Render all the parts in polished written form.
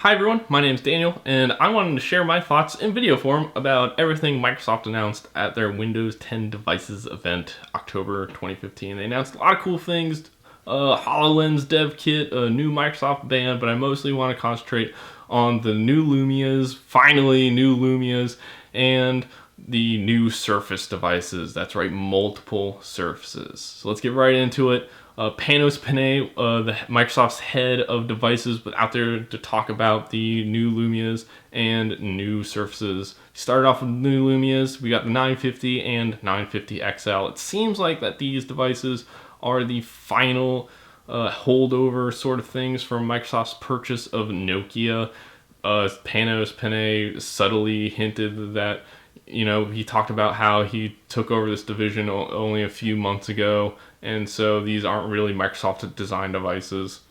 Hi everyone, my name is Daniel, and I wanted to share my thoughts in video form about everything Microsoft announced at their Windows 10 Devices event, October 2015. They announced a lot of cool things, HoloLens dev kit, a new Microsoft band, but I mostly want to concentrate on the new Lumias, finally new Lumias, and the new Surface devices. That's right, multiple Surfaces. So let's get right into it. Panos Panay, Microsoft's head of devices, was out there to talk about the new Lumias and new Surfaces. Started off with new Lumias. We got the 950 and 950 XL. It seems like that these devices are the final holdover sort of things from Microsoft's purchase of Nokia. Panos Panay subtly hinted that, he talked about how he took over this division only a few months ago, and so these aren't really Microsoft design devices.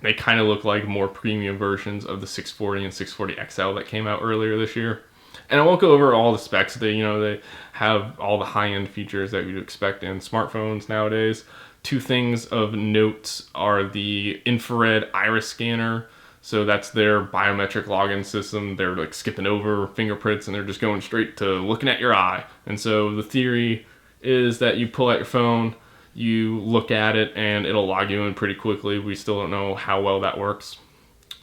They kind of look like more premium versions of the 640 and 640 XL that came out earlier this year. And I won't go over all the specs. They have all the high-end features that you'd expect in smartphones nowadays. Two things of note are the infrared iris scanner. So that's their biometric login system. They're like skipping over fingerprints and they're just going straight to looking at your eye. And so the theory is that you pull out your phone, you look at it, and it'll log you in pretty quickly. We still don't know how well that works.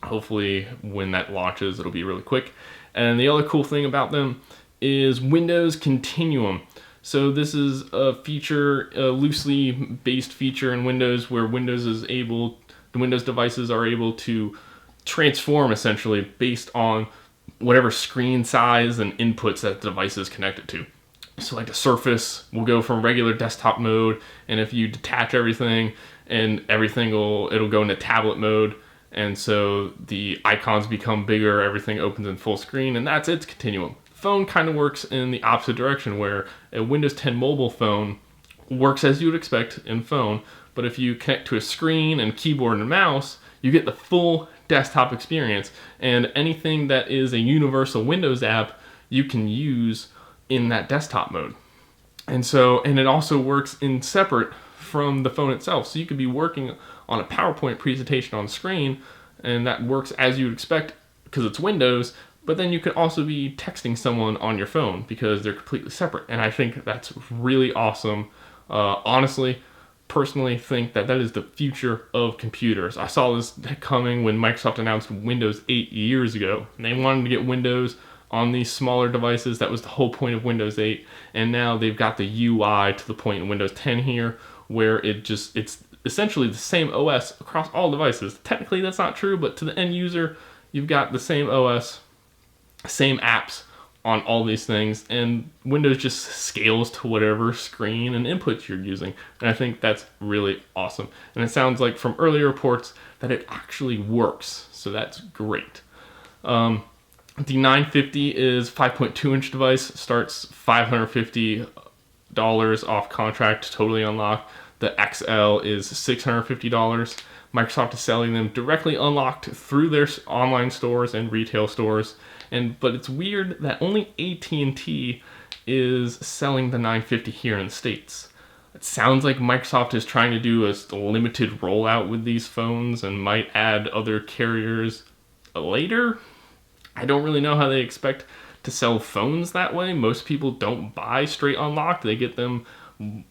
Hopefully when that launches, it'll be really quick. And the other cool thing about them is Windows Continuum. So this is a feature, a loosely based feature in Windows where the Windows devices are able to transform essentially based on whatever screen size and inputs that the device is connected to. So like the Surface will go from regular desktop mode, and if you detach everything, it'll go into tablet mode, and so the icons become bigger, everything opens in full screen, and that's its continuum. Phone kind of works in the opposite direction, where a Windows 10 mobile phone works as you would expect in phone, but if you connect to a screen and keyboard and mouse, you get the full desktop experience, and anything that is a universal Windows app you can use in that desktop mode. And it also works in separate from the phone itself. So you could be working on a PowerPoint presentation on the screen, and that works as you would expect because it's Windows, but then you could also be texting someone on your phone because they're completely separate. And I think that's really awesome. Honestly, personally think that is the future of computers. I saw this coming when Microsoft announced Windows 8 years ago. They wanted to get Windows on these smaller devices. That was the whole point of Windows 8. And now they've got the UI to the point in Windows 10 here where it's essentially the same OS across all devices. Technically that's not true, but to the end user, you've got the same OS, same apps on all these things, and Windows just scales to whatever screen and inputs you're using. And I think that's really awesome. And it sounds like from earlier reports that it actually works, so that's great. The 950 is 5.2 inch device, starts $550 off contract, totally unlocked. The XL is $650. Microsoft is selling them directly unlocked through their online stores and retail stores. But it's weird that only AT&T is selling the 950 here in the States. It sounds like Microsoft is trying to do a limited rollout with these phones and might add other carriers later. I don't really know how they expect to sell phones that way. Most people don't buy straight unlocked. They get them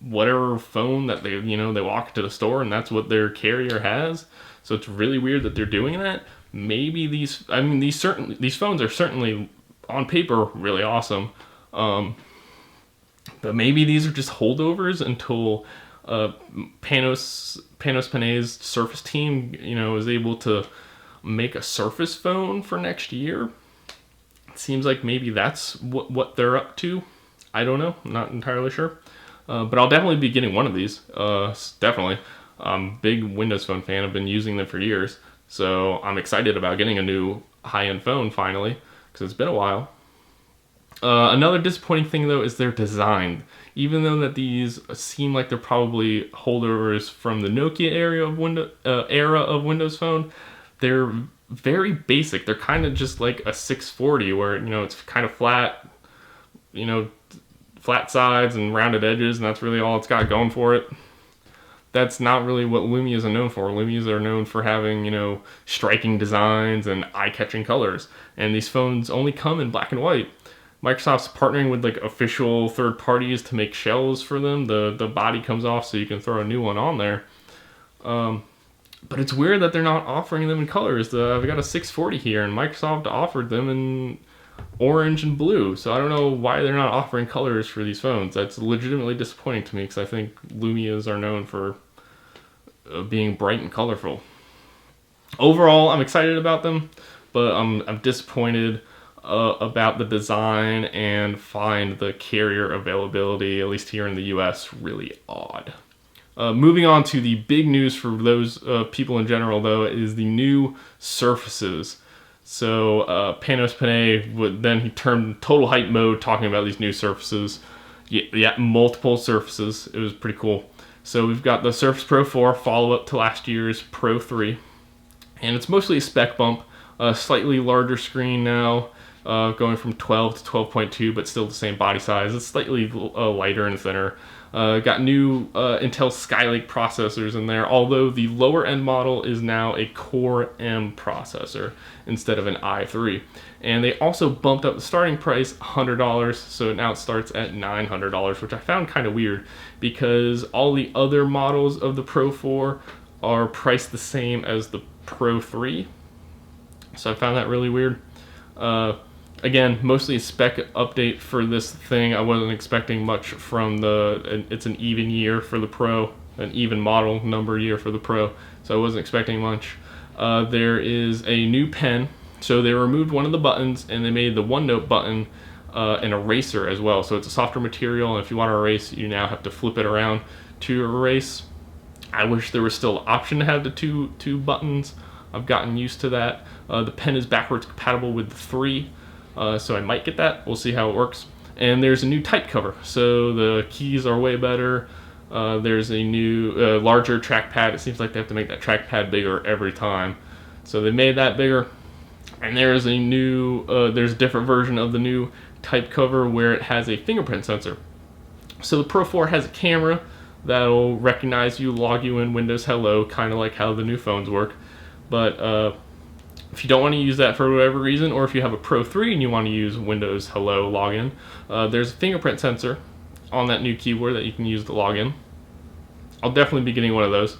whatever phone that they walk to the store and that's what their carrier has. So it's really weird that they're doing that. Maybe these phones are certainly on paper really awesome, but maybe these are just holdovers until Panos Panay's Surface team is able to make a Surface phone for next year. It seems like maybe that's what they're up to. I don't know, I'm not entirely sure, but I'll definitely be getting one of these. Definitely, big Windows Phone fan. I've been using them for years. So I'm excited about getting a new high-end phone finally, because it's been a while. Another disappointing thing though is their design. Even though that these seem like they're probably holdovers from the Nokia era of Windows Phone, they're very basic. They're kind of just like a 640 where it's kind of flat, flat sides and rounded edges, and that's really all it's got going for it. that's not really what Lumias are known for. Lumias are known for having, striking designs and eye-catching colors. And these phones only come in black and white. Microsoft's partnering with like official third parties to make shells for them. The body comes off so you can throw a new one on there. But it's weird that they're not offering them in colors. I've got a 640 here, and Microsoft offered them in orange and blue. So I don't know why they're not offering colors for these phones. That's legitimately disappointing to me because I think Lumias are known for being bright and colorful. Overall, I'm excited about them, but I'm disappointed about the design and find the carrier availability, at least here in the US, really odd. Moving on to the big news for those people in general, though, is the new Surfaces. So Panos Panay he turned total hype mode talking about these new Surfaces. Yeah, multiple Surfaces. It was pretty cool. So we've got the Surface Pro 4, follow-up to last year's Pro 3. And it's mostly a spec bump. A slightly larger screen now, going from 12 to 12.2, but still the same body size. It's slightly lighter and thinner. Got new Intel Skylake processors in there, although the lower end model is now a Core M processor instead of an i3. And they also bumped up the starting price $100, so now it starts at $900, which I found kind of weird because all the other models of the Pro 4 are priced the same as the Pro 3. So I found that really weird. Again, mostly a spec update for this thing. I wasn't expecting much from it's an even year for the Pro, an even model number year for the Pro, so I wasn't expecting much. There is a new pen. So they removed one of the buttons and they made the OneNote button an eraser as well. So it's a softer material, and if you want to erase, you now have to flip it around to erase. I wish there was still an option to have the two buttons. I've gotten used to that. The pen is backwards compatible with the 3. So I might get that. We'll see how it works. And there's a new type cover, so the keys are way better. There's a new larger trackpad. It seems like they have to make that trackpad bigger every time, so they made that bigger. And there's a new there's a different version of the new type cover where it has a fingerprint sensor. So the Pro 4 has a camera that'll recognize you, log you in Windows Hello, kind of like how the new phones work. But if you don't want to use that for whatever reason, or if you have a Pro 3 and you want to use Windows Hello login, there's a fingerprint sensor on that new keyboard that you can use to log in. I'll definitely be getting one of those.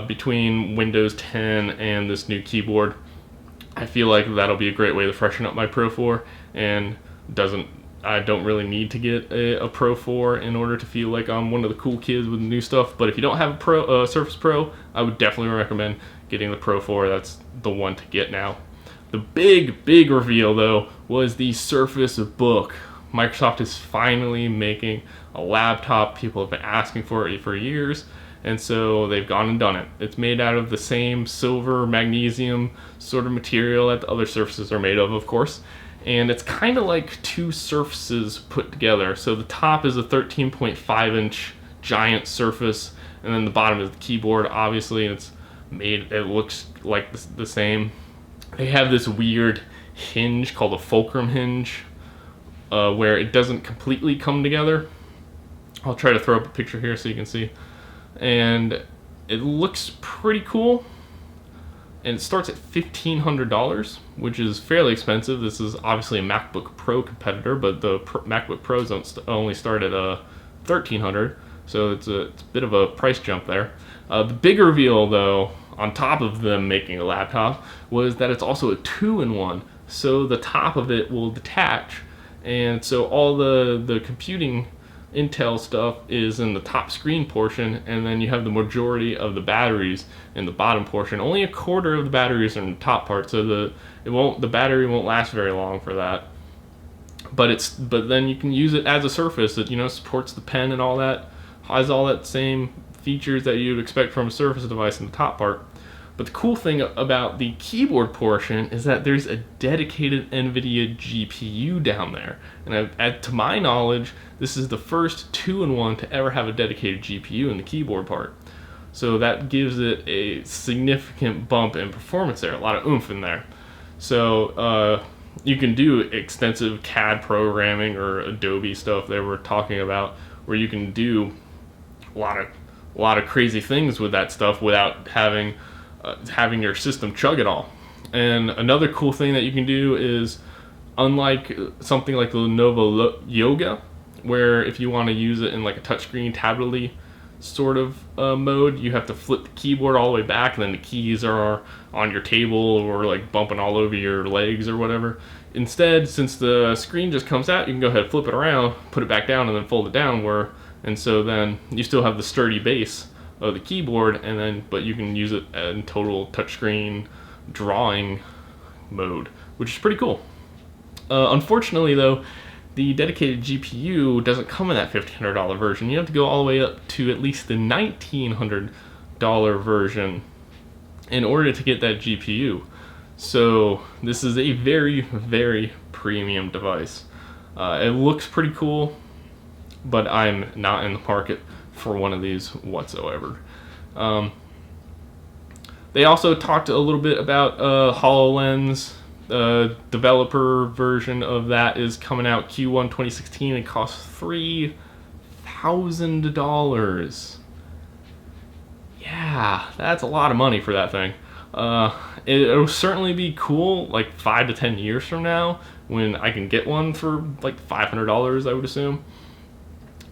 Between Windows 10 and this new keyboard, I feel like that'll be a great way to freshen up my Pro 4, and I don't really need to get a Pro 4 in order to feel like I'm one of the cool kids with new stuff. But if you don't have a Surface Pro, I would definitely recommend getting the Pro 4. That's the one to get now. The big reveal, though, was the Surface Book. Microsoft is finally making a laptop. People have been asking for it for years, and so they've gone and done it. It's made out of the same silver magnesium sort of material that the other Surfaces are made of course. And it's kind of like two Surfaces put together. So the top is a 13.5-inch giant Surface, and then the bottom is the keyboard, obviously, and it looks like the same. They have this weird hinge called a fulcrum hinge, where it doesn't completely come together. I'll try to throw up a picture here so you can see. And it looks pretty cool. And it starts at $1,500, which is fairly expensive. This is obviously a MacBook Pro competitor, but the MacBook Pros only start at $1,300, so it's a bit of a price jump there. The big reveal, though, on top of them making a laptop, was that it's also a 2-in-1. So the top of it will detach, and so all the computing Intel stuff is in the top screen portion, and then you have the majority of the batteries in the bottom portion. Only a quarter of the batteries are in the top part, so the battery won't last very long for that. But then you can use it as a Surface. It supports the pen and all that, has all that same features that you'd expect from a Surface device in the top part. But the cool thing about the keyboard portion is that there's a dedicated NVIDIA GPU down there. And to my knowledge, this is the first 2-in-1 to ever have a dedicated GPU in the keyboard part. So that gives it a significant bump in performance there, a lot of oomph in there. So you can do extensive CAD programming or Adobe stuff they were talking about, where you can do a lot of a lot of crazy things with that stuff without having your system chug it all. And another cool thing that you can do is, unlike something like the Lenovo Yoga, where if you want to use it in like a touchscreen tablet-y sort of mode, you have to flip the keyboard all the way back, and then the keys are on your table or like bumping all over your legs or whatever. Instead, since the screen just comes out, you can go ahead, flip it around, put it back down, and then fold it down. And so then you still have the sturdy base of the keyboard, but you can use it in total touchscreen drawing mode, which is pretty cool. Unfortunately, though, the dedicated GPU doesn't come in that $1,500 version. You have to go all the way up to at least the $1,900 version in order to get that GPU. So this is a very, very premium device. It looks pretty cool, but I'm not in the market for one of these whatsoever. They also talked a little bit about HoloLens. The developer version of that is coming out Q1 2016 and costs $3,000. Yeah, that's a lot of money for that thing. It'll certainly be cool like 5 to 10 years from now when I can get one for like $500, I would assume.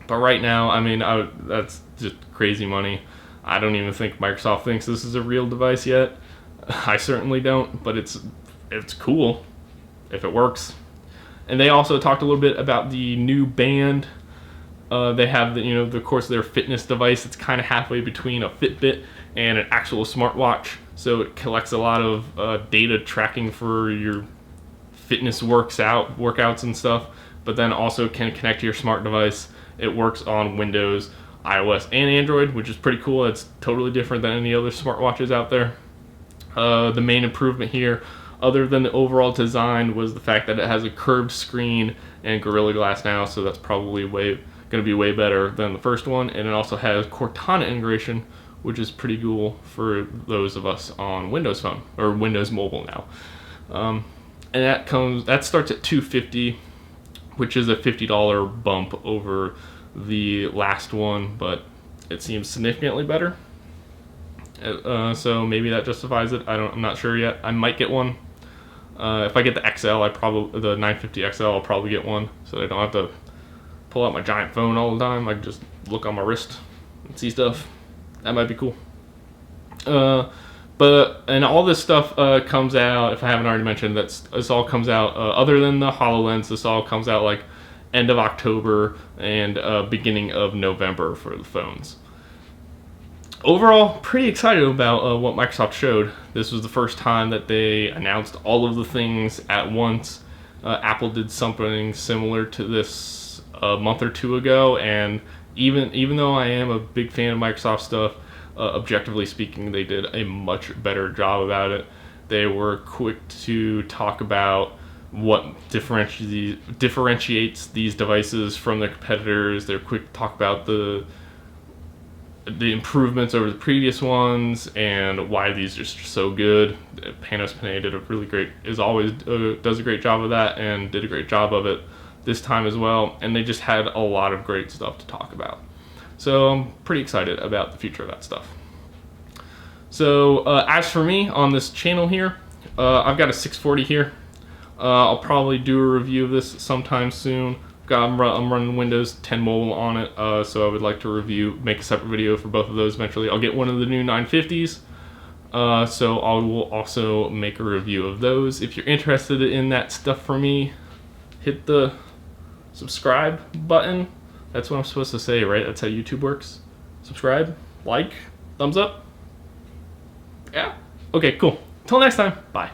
But right now, I mean, that's just crazy money. I don't even think Microsoft thinks this is a real device yet. I certainly don't, but it's cool if it works. And they also talked a little bit about the new band. They have of course, their fitness device. It's kind of halfway between a Fitbit and an actual smartwatch. So it collects a lot of data tracking for your fitness workouts and stuff, but then also can connect to your smart device. It works on Windows, iOS, and Android, which is pretty cool. It's totally different than any other smartwatches out there. The main improvement here, other than the overall design, was the fact that it has a curved screen and Gorilla Glass now, so that's probably going to be way better than the first one. And it also has Cortana integration, which is pretty cool for those of us on Windows Phone or Windows Mobile now. And that starts at $250, which is a $50 bump over the last one, but it seems significantly better. So maybe that justifies it. I'm not sure yet. I might get one. If I get the XL, the 950 XL, I'll probably get one, so I don't have to pull out my giant phone all the time. I can just look on my wrist and see stuff. That might be cool. And all this stuff comes out, if I haven't already mentioned, this all comes out, other than the HoloLens, this all comes out like end of October and beginning of November for the phones. Overall, pretty excited about what Microsoft showed. This was the first time that they announced all of the things at once. Apple did something similar to this a month or two ago, and even though I am a big fan of Microsoft stuff, objectively speaking, they did a much better job about it. They were quick to talk about what differentiates these devices from their competitors. They're quick to talk about the improvements over the previous ones and why these are so good. Panos Panay does a great job of that, and did a great job of it this time as well. And they just had a lot of great stuff to talk about. So I'm pretty excited about the future of that stuff. So as for me on this channel here, I've got a 640 here. I'll probably do a review of this sometime soon. I'm running Windows 10 Mobile on it, so I would like to make a separate video for both of those eventually. I'll get one of the new 950s, so I will also make a review of those. If you're interested in that stuff from me, hit the subscribe button. That's what I'm supposed to say, right? That's how YouTube works. Subscribe, like, thumbs up. Yeah. Okay, cool. Till next time. Bye.